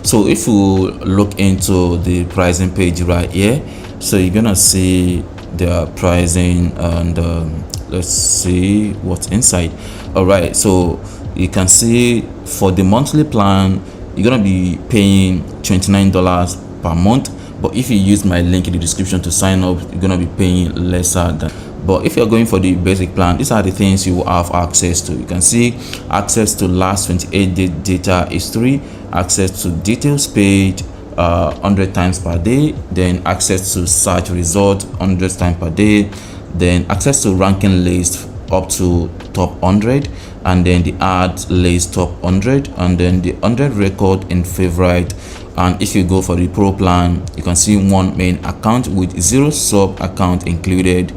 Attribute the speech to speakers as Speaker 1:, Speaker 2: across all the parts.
Speaker 1: So if you look into the pricing page right here, so you're gonna see the pricing, and let's see what's inside. All right, so you can see for the monthly plan you're gonna be paying $29 per month, but if you use my link in the description to sign up, you're gonna be paying lesser than. But if you're going for the basic plan, these are the things you will have access to. You can see access to last 28-day data history, access to details page 100 times per day, then access to search result 100 times per day, then access to ranking list up to top 100, and then the ads list top 100, and then the 100 record in favorite. And if you go for the pro plan, you can see one main account with 0 sub account included,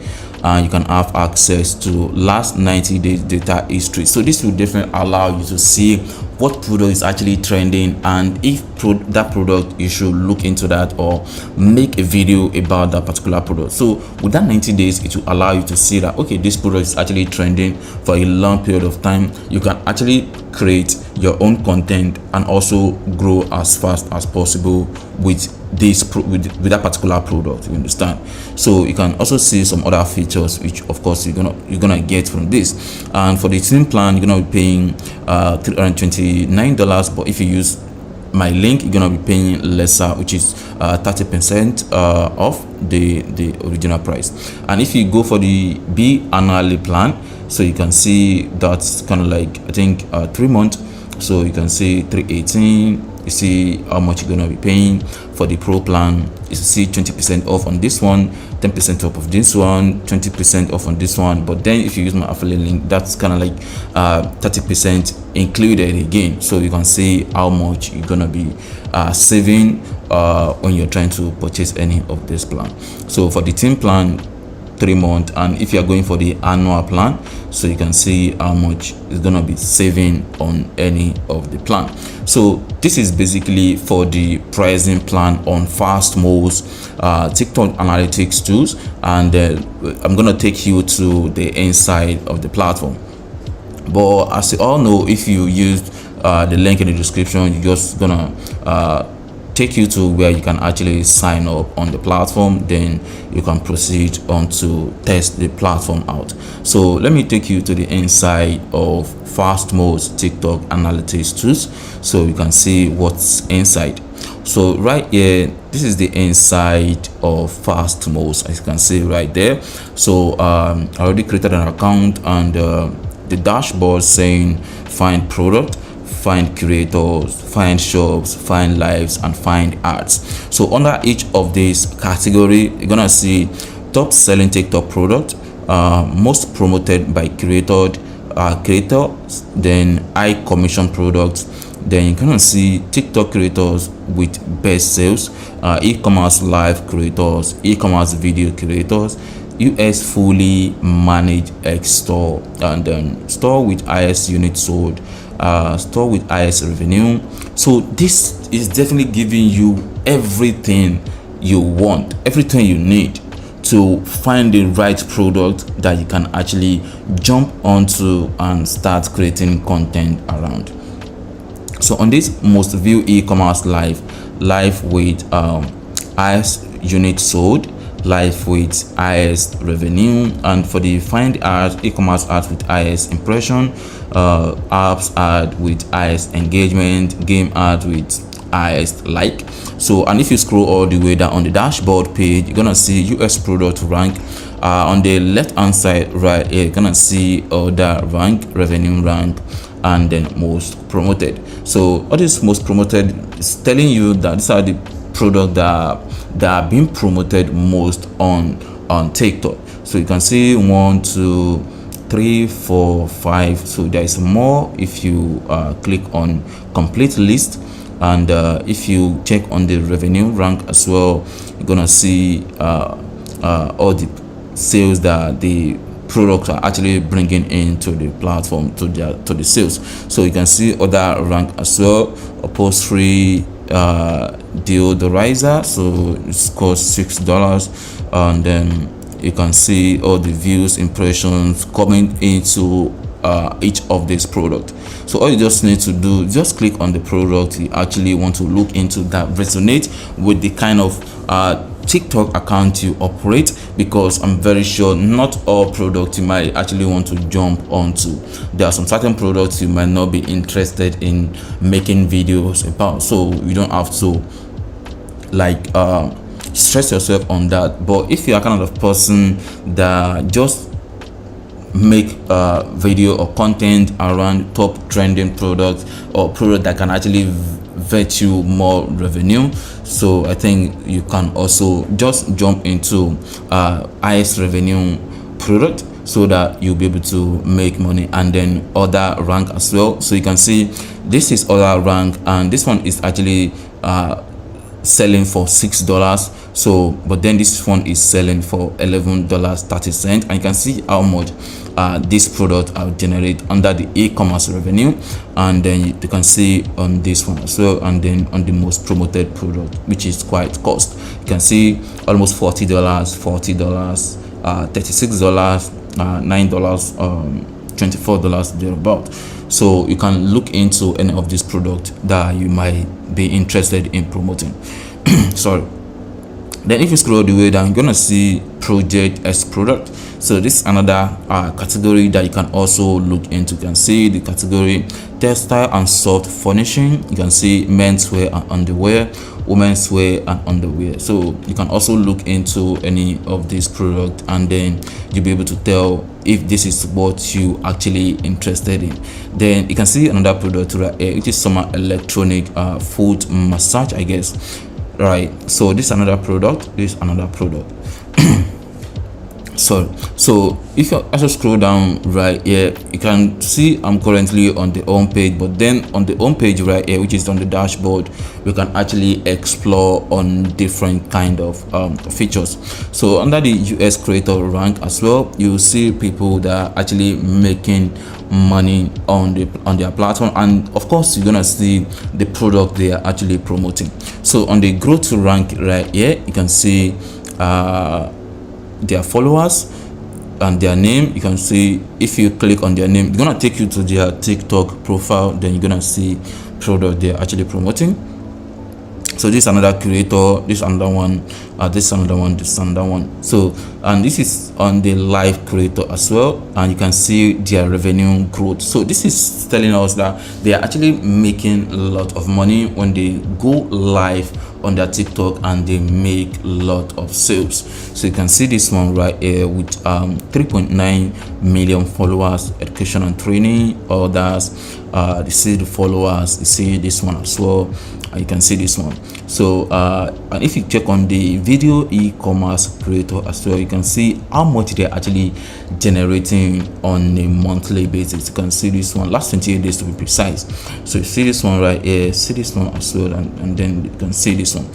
Speaker 1: and you can have access to last 90 days data history. So this will definitely allow you to see what product is actually trending, and if that product, you should look into that or make a video about that particular product. So with that 90 days, it will allow you to see that, okay, this product is actually trending for a long period of time. You can actually create your own content and also grow as fast as possible with with that particular product, you understand. So you can also see some other features which of course you're gonna get from this. And for the team plan, you're gonna be paying $329, but if you use my link, you're gonna be paying lesser, which is 30% off the original price. And if you go for the B annually plan, so you can see that's kind of like, I think 3 months, so you can see 318. You see how much you're gonna be paying. For the pro plan, you see 20% off on this one, 10% off of this one, 20% off on this one. But then if you use my affiliate link, that's kind of like 30% included again. So you can see how much you're gonna be saving when you're trying to purchase any of this plan. So for the team plan, 3 months, and if you are going for the annual plan, so you can see how much is gonna be saving on any of the plan. So this is basically for the pricing plan on Fastmoss TikTok analytics tools, and I'm gonna take you to the inside of the platform. But as you all know, if you used the link in the description, you're just gonna take you to where you can actually sign up on the platform, then you can proceed on to test the platform out. So let me take you to the inside of Fastmoss TikTok analytics tools, so you can see what's inside. So right here, this is the inside of Fastmoss, as you can see right there. So I already created an account, and the dashboard saying find product, find creators, find shops, find lives, and find ads. So under each of these category, you're gonna see top selling TikTok product, most promoted by creators, then high commission products. Then you're gonna see TikTok creators with best sales, e-commerce live creators, e-commerce video creators, US fully managed X store, and then store with highest unit sold, store with highest revenue. So this is definitely giving you everything you want, everything you need to find the right product that you can actually jump onto and start creating content around. So on this most view e-commerce live with highest unit sold, live with highest revenue, and for the find ads, e-commerce ads with highest impression, apps ad with highest engagement, game ad with highest like. So, and if you scroll all the way down on the dashboard page, you're gonna see US product rank. On the left hand side right here, you're gonna see other rank, revenue rank, and then most promoted. So all this most promoted is telling you that these are the product that are being promoted most on TikTok. So you can see 1, 2, 3, 4, 5. So there is more if you click on complete list, and if you check on the revenue rank as well, you're gonna see all the sales that the products are actually bringing into the platform to the sales. So you can see other rank as well, upholstery, deodorizer, so it's cost $6, and then you can see all the views, impressions coming into each of these products. So all you just need to do, just click on the product you actually want to look into that resonate with the kind of TikTok account you operate, because I'm very sure not all products you might actually want to jump onto. There are some certain products you might not be interested in making videos about, so you don't have to like stress yourself on that. But if you are kind of person that just make video or content around top trending products or product that can actually vet you more revenue, so I think you can also just jump into highest revenue product, so that you'll be able to make money. And then other rank as well. So you can see this is other rank, and this one is actually selling for $6. So but then this one is selling for $11.30, and you can see how much this product will generate under the e-commerce revenue. And then you can see on this one as well, and then on the most promoted product, which is quite cost, you can see almost $40, $36, $9, $24 thereabout. So you can look into any of these products that you might be interested in promoting. Sorry. Then if you scroll the way down, you're gonna see project as product. So this is another category that you can also look into. You can see the category textile and soft furnishing. You can see menswear and underwear, women's wear and underwear. So you can also look into any of these products, and then you'll be able to tell if this is what you actually interested in. Then you can see another product right here, which is some electronic foot massage, I guess. Right, so this is another product, this is another product. So if you also scroll down right here, you can see I'm currently on the home page, but then on the home page right here, which is on the dashboard, we can actually explore on different kind of features. So under the US creator rank as well, you see people that are actually making money on their platform, and of course you're gonna see the product they are actually promoting. So on the growth to rank right here, you can see their followers and their name. You can see if you click on their name, it's gonna take you to their TikTok profile. Then you're gonna see product they're actually promoting. So this is another creator, this is another one, this is another one, this is another one. So, and this is on the live creator as well, and you can see their revenue growth. So this is telling us that they are actually making a lot of money when they go live on their TikTok and they make a lot of sales. So you can see this one right here with 3.9 million followers, education and training, others. You see the followers, you see this one as well. You can see this one. So and if you check on the video e-commerce creator as well, you can see how much they're actually generating on a monthly basis. You can see this one, last 28 days to be precise. So you see this one right here, see this one as well, and then you can see this one.